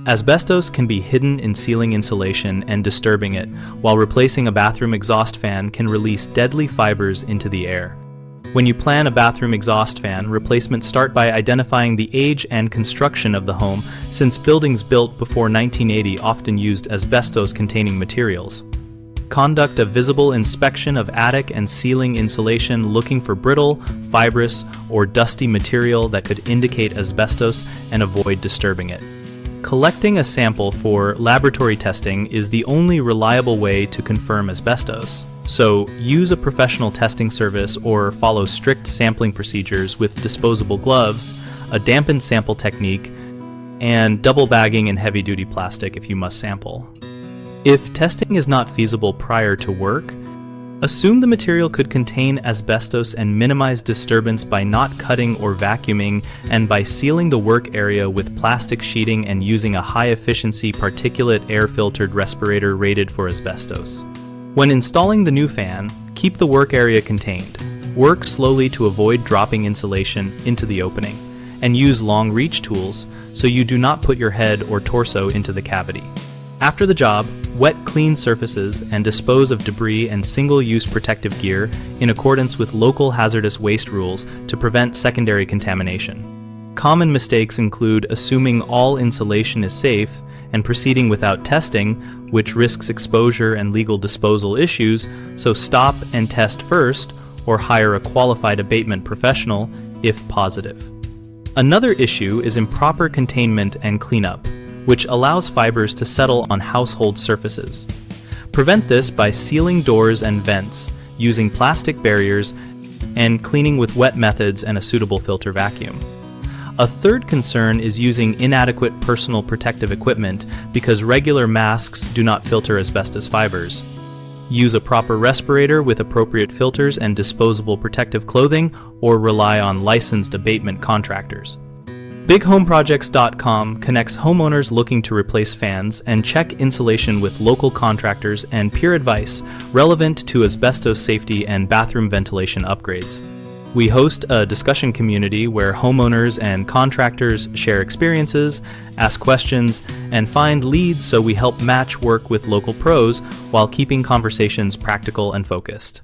Asbestos can be hidden in ceiling insulation and disturbing it, while replacing a bathroom exhaust fan can release deadly fibers into the air. When you plan a bathroom exhaust fan, replacements start by identifying the age and construction of the home, since buildings built before 1980 often used asbestos-containing materials. Conduct a visible inspection of attic and ceiling insulation, looking for brittle, fibrous, or dusty material that could indicate asbestos, and avoid disturbing it. Collecting a sample for laboratory testing is the only reliable way to confirm asbestos, so use a professional testing service or follow strict sampling procedures with disposable gloves, a dampened sample technique, and double bagging in heavy-duty plastic if you must sample. If testing is not feasible prior to work, assume the material could contain asbestos and minimize disturbance by not cutting or vacuuming, and by sealing the work area with plastic sheeting and using a high-efficiency particulate air-filtered respirator rated for asbestos. When installing the new fan, keep the work area contained. Work slowly to avoid dropping insulation into the opening, and use long reach tools so you do not put your head or torso into the cavity. After the job, wet clean surfaces and dispose of debris and single-use protective gear in accordance with local hazardous waste rules to prevent secondary contamination. Common mistakes include assuming all insulation is safe and proceeding without testing, which risks exposure and legal disposal issues, so stop and test first or hire a qualified abatement professional if positive. Another issue is improper containment and cleanup, which allows fibers to settle on household surfaces. Prevent this by sealing doors and vents, using plastic barriers, and cleaning with wet methods and a suitable filter vacuum. A third concern is using inadequate personal protective equipment because regular masks do not filter asbestos fibers. Use a proper respirator with appropriate filters and disposable protective clothing, or rely on licensed abatement contractors. BigHomeProjects.com connects homeowners looking to replace fans and check insulation with local contractors and peer advice relevant to asbestos safety and bathroom ventilation upgrades. We host a discussion community where homeowners and contractors share experiences, ask questions, and find leads, so we help match work with local pros while keeping conversations practical and focused.